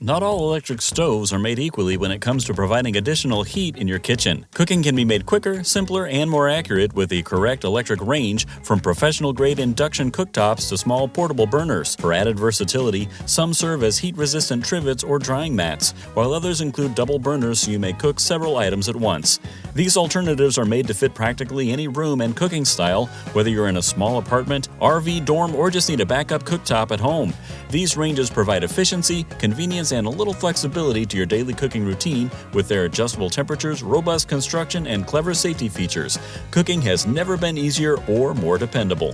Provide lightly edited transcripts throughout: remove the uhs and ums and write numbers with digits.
Not all electric stoves are made equally when it comes to providing additional heat in your kitchen. Cooking can be made quicker, simpler, and more accurate with the correct electric range, from professional-grade induction cooktops to small portable burners. For added versatility, some serve as heat-resistant trivets or drying mats, while others include double burners so you may cook several items at once. These alternatives are made to fit practically any room and cooking style, whether you're in a small apartment, RV, dorm, or just need a backup cooktop at home. These ranges provide efficiency, convenience, and a little flexibility to your daily cooking routine with their adjustable temperatures, robust construction, and clever safety features. Cooking has never been easier or more dependable.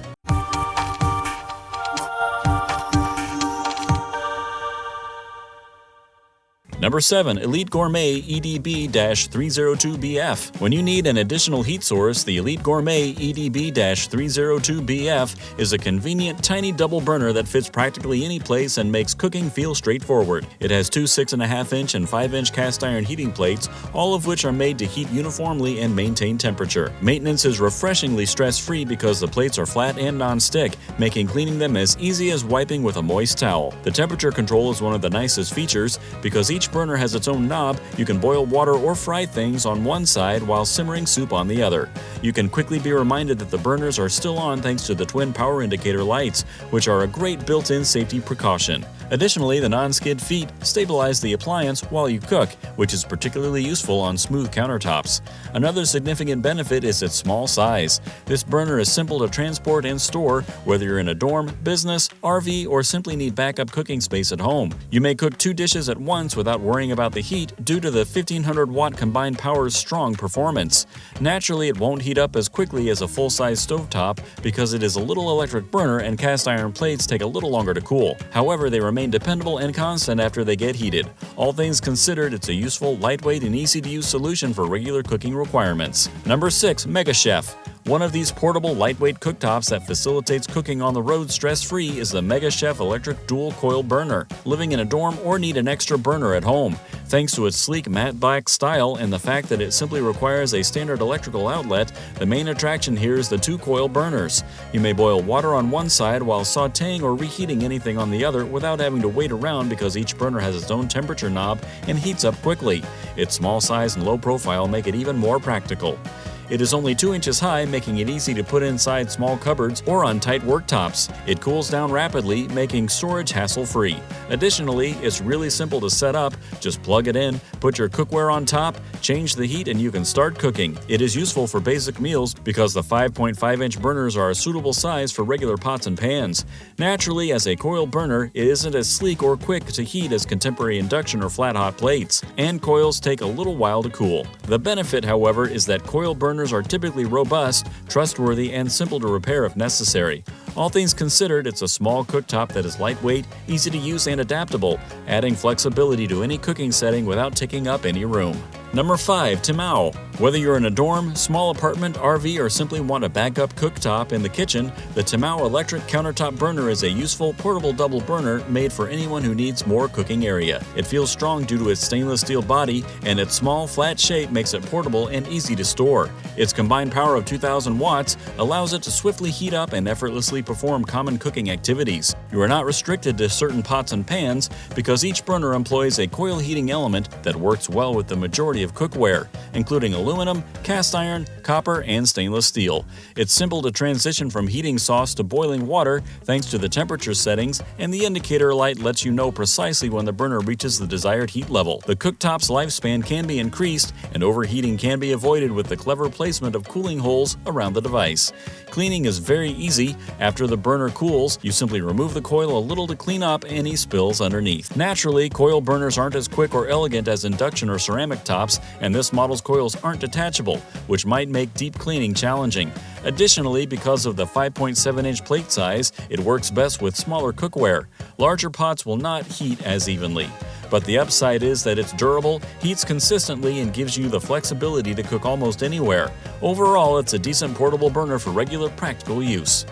Number 7. Elite Gourmet EDB-302BF. When you need an additional heat source, the Elite Gourmet EDB-302BF is a convenient, tiny double burner that fits practically any place and makes cooking feel straightforward. It has two 6.5-inch and 5-inch cast iron heating plates, all of which are made to heat uniformly and maintain temperature. Maintenance is refreshingly stress-free because the plates are flat and non-stick, making cleaning them as easy as wiping with a moist towel. The temperature control is one of the nicest features because each burner has its own knob. You can boil water or fry things on one side while simmering soup on the other. You can quickly be reminded that the burners are still on thanks to the twin power indicator lights, which are a great built-in safety precaution. Additionally, the non-skid feet stabilize the appliance while you cook, which is particularly useful on smooth countertops. Another significant benefit is its small size. This burner is simple to transport and store, whether you're in a dorm, business, RV, or simply need backup cooking space at home. You may cook 2 dishes at once without worrying about the heat due to the 1500-watt combined power's strong performance. Naturally, it won't heat up as quickly as a full-size stovetop because it is a little electric burner and cast iron plates take a little longer to cool. However, they remain dependable and constant after they get heated. All things considered, it's a useful, lightweight, and easy-to-use solution for regular cooking requirements. Number 6. MegaChef. One of these portable, lightweight cooktops that facilitates cooking on the road stress-free is the MegaChef electric dual-coil burner. Living in a dorm or need an extra burner at home? Thanks to its sleek matte black style and the fact that it simply requires a standard electrical outlet, the main attraction here is the 2-coil burners. You may boil water on one side while sautéing or reheating anything on the other without having to wait around because each burner has its own temperature knob and heats up quickly. Its small size and low profile make it even more practical. It is only 2 inches high, making it easy to put inside small cupboards or on tight worktops. It cools down rapidly, making storage hassle-free. Additionally, it's really simple to set up. Just plug it in, put your cookware on top, change the heat, and you can start cooking. It is useful for basic meals because the 5.5-inch burners are a suitable size for regular pots and pans. Naturally, as a coil burner, it isn't as sleek or quick to heat as contemporary induction or flat-hot plates, and coils take a little while to cool. The benefit, however, is that coil burners are typically robust, trustworthy, and simple to repair if necessary. All things considered, it's a small cooktop that is lightweight, easy to use, and adaptable, adding flexibility to any cooking setting without taking up any room. Number 5. Timoau. Whether you're in a dorm, small apartment, RV, or simply want a backup cooktop in the kitchen, the Timoau electric countertop burner is a useful portable double burner made for anyone who needs more cooking area. It feels strong due to its stainless steel body, and its small, flat shape makes it portable and easy to store. Its combined power of 2,000 watts allows it to swiftly heat up and effortlessly perform common cooking activities. You are not restricted to certain pots and pans because each burner employs a coil heating element that works well with the majority of cookware, including aluminum, cast iron, copper, and stainless steel. It's simple to transition from heating sauce to boiling water thanks to the temperature settings, and the indicator light lets you know precisely when the burner reaches the desired heat level. The cooktop's lifespan can be increased, and overheating can be avoided with the clever placement of cooling holes around the device. Cleaning is very easy. After the burner cools, you simply remove the coil a little to clean up any spills underneath. Naturally, coil burners aren't as quick or elegant as induction or ceramic tops, and this model's coils aren't detachable, which might make deep cleaning challenging. Additionally, because of the 5.7-inch plate size, it works best with smaller cookware. Larger pots will not heat as evenly. But the upside is that it's durable, heats consistently, and gives you the flexibility to cook almost anywhere. Overall, it's a decent portable burner for regular practical use.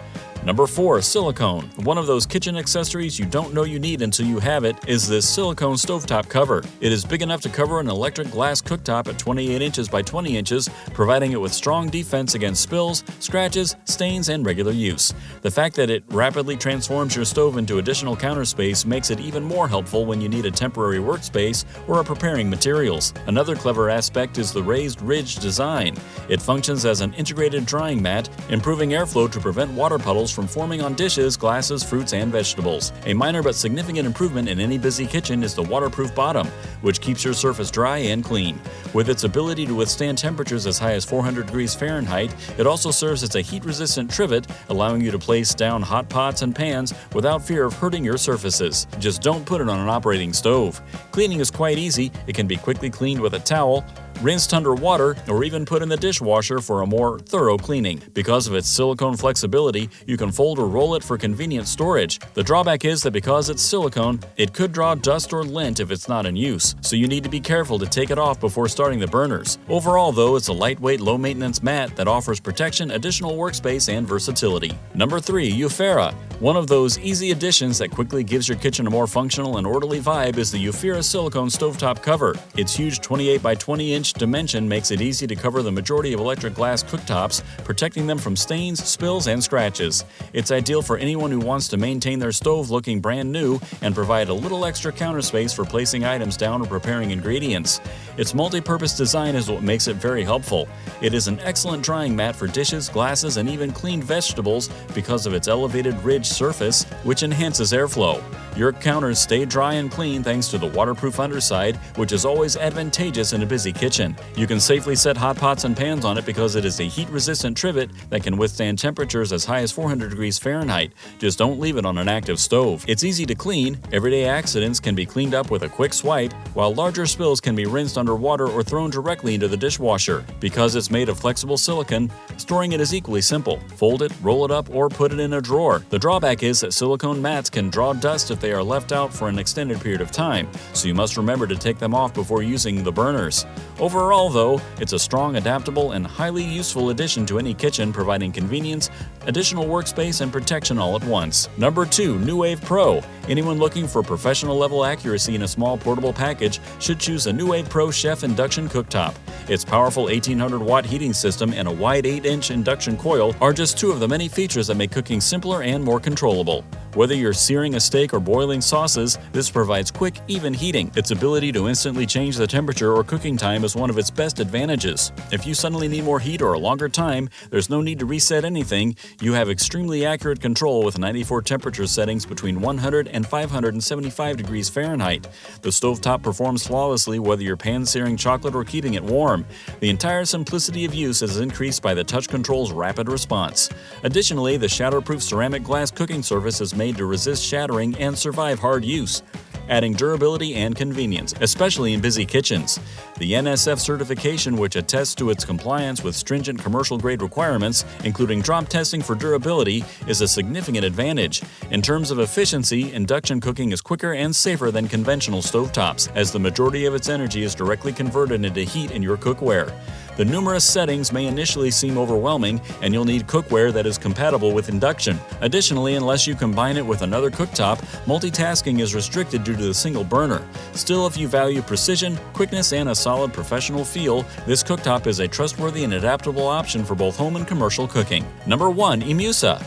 Number 4. Silicone. One of those kitchen accessories you don't know you need until you have it is this silicone stovetop cover. It is big enough to cover an electric glass cooktop at 28 inches by 20 inches, providing it with strong defense against spills, scratches, stains, and regular use. The fact that it rapidly transforms your stove into additional counter space makes it even more helpful when you need a temporary workspace or are preparing materials. Another clever aspect is the raised ridge design. It functions as an integrated drying mat, improving airflow to prevent water puddles from forming on dishes, glasses, fruits, and vegetables. A minor but significant improvement in any busy kitchen is the waterproof bottom, which keeps your surface dry and clean. With its ability to withstand temperatures as high as 400 degrees Fahrenheit, it also serves as a heat-resistant trivet, allowing you to place down hot pots and pans without fear of hurting your surfaces. Just don't put it on an operating stove. Cleaning is quite easy. It can be quickly cleaned with a towel, rinsed under water, or even put in the dishwasher for a more thorough cleaning. Because of its silicone flexibility, you can fold or roll it for convenient storage. The drawback is that because it's silicone, it could draw dust or lint if it's not in use, so you need to be careful to take it off before starting the burners. Overall, though, it's a lightweight, low-maintenance mat that offers protection, additional workspace, and versatility. Number 3. YUHFERA. One of those easy additions that quickly gives your kitchen a more functional and orderly vibe is the YUHFERA silicone stovetop cover. Its huge 28 by 20 inch dimension makes it easy to cover the majority of electric glass cooktops, protecting them from stains, spills, and scratches. It's ideal for anyone who wants to maintain their stove looking brand new and provide a little extra counter space for placing items down or preparing ingredients. Its multi-purpose design is what makes it very helpful. It is an excellent drying mat for dishes, glasses, and even cleaned vegetables because of its elevated ridge surface, which enhances airflow. Your counters stay dry and clean thanks to the waterproof underside, which is always advantageous in a busy kitchen. You can safely set hot pots and pans on it because it is a heat-resistant trivet that can withstand temperatures as high as 400 degrees Fahrenheit. Just don't leave it on an active stove. It's easy to clean. Everyday accidents can be cleaned up with a quick swipe, while larger spills can be rinsed under water or thrown directly into the dishwasher. Because it's made of flexible silicone, storing it is equally simple. Fold it, roll it up, or put it in a drawer. The drawback is that silicone mats can draw dust if they are left out for an extended period of time, so you must remember to take them off before using the burners. Overall, though, it's a strong, adaptable, and highly useful addition to any kitchen, providing convenience, additional workspace, and protection all at once. Number 2. Nuwave Pro. Anyone looking for professional-level accuracy in a small portable package should choose a Nuwave Pro Chef induction cooktop. Its powerful 1800-watt heating system and a wide 8-inch induction coil are just two of the many features that make cooking simpler and more controllable. Whether you're searing a steak or boiling sauces, this provides quick, even heating. Its ability to instantly change the temperature or cooking time is one of its best advantages. If you suddenly need more heat or a longer time, there's no need to reset anything. You have extremely accurate control with 94 temperature settings between 100 and 575 degrees Fahrenheit. The stovetop performs flawlessly whether you're pan-searing chocolate or keeping it warm. The entire simplicity of use is increased by the touch control's rapid response. Additionally, the shatterproof ceramic glass cooking surface is made to resist shattering and survive hard use, adding durability and convenience, especially in busy kitchens. The NSF certification, which attests to its compliance with stringent commercial-grade requirements, including drop testing for durability, is a significant advantage. In terms of efficiency, induction cooking is quicker and safer than conventional stovetops, as the majority of its energy is directly converted into heat in your cookware. The numerous settings may initially seem overwhelming, and you'll need cookware that is compatible with induction. Additionally, unless you combine it with another cooktop, multitasking is restricted due to the single burner. Still, if you value precision, quickness, and a solid professional feel, this cooktop is a trustworthy and adaptable option for both home and commercial cooking. Number 1. IMUSA.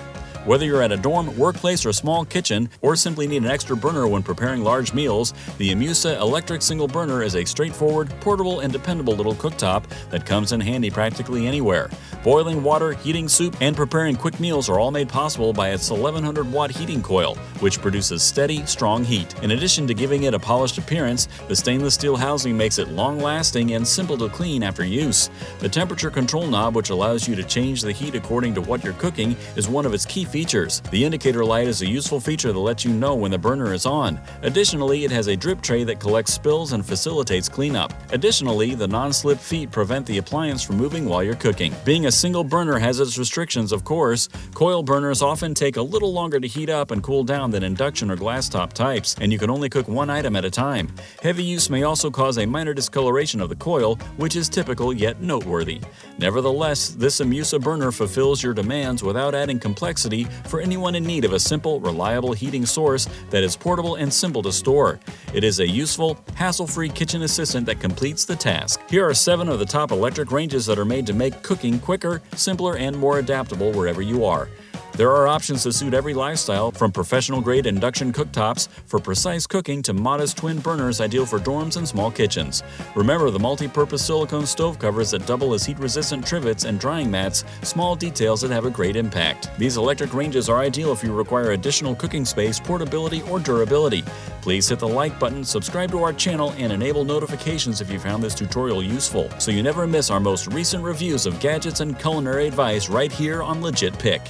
Whether you're at a dorm, workplace, or small kitchen, or simply need an extra burner when preparing large meals, the IMUSA electric single burner is a straightforward, portable, and dependable little cooktop that comes in handy practically anywhere. Boiling water, heating soup, and preparing quick meals are all made possible by its 1100-watt heating coil, which produces steady, strong heat. In addition to giving it a polished appearance, the stainless steel housing makes it long-lasting and simple to clean after use. The temperature control knob, which allows you to change the heat according to what you're cooking, is one of its key features. The indicator light is a useful feature that lets you know when the burner is on. Additionally, it has a drip tray that collects spills and facilitates cleanup. Additionally, the non-slip feet prevent the appliance from moving while you're cooking. Being a single burner has its restrictions, of course. Coil burners often take a little longer to heat up and cool down than induction or glass top types, and you can only cook one item at a time. Heavy use may also cause a minor discoloration of the coil, which is typical yet noteworthy. Nevertheless, this IMUSA burner fulfills your demands without adding complexity quality for anyone in need of a simple, reliable heating source that is portable and simple to store. It is a useful, hassle-free kitchen assistant that completes the task. Here are 7 of the top electric ranges that are made to make cooking quicker, simpler, and more adaptable wherever you are. There are options to suit every lifestyle, from professional-grade induction cooktops for precise cooking to modest twin burners ideal for dorms and small kitchens. Remember the multi-purpose silicone stove covers that double as heat-resistant trivets and drying mats, small details that have a great impact. These electric ranges are ideal if you require additional cooking space, portability, or durability. Please hit the like button, subscribe to our channel, and enable notifications if you found this tutorial useful, so you never miss our most recent reviews of gadgets and culinary advice right here on Legit Pick.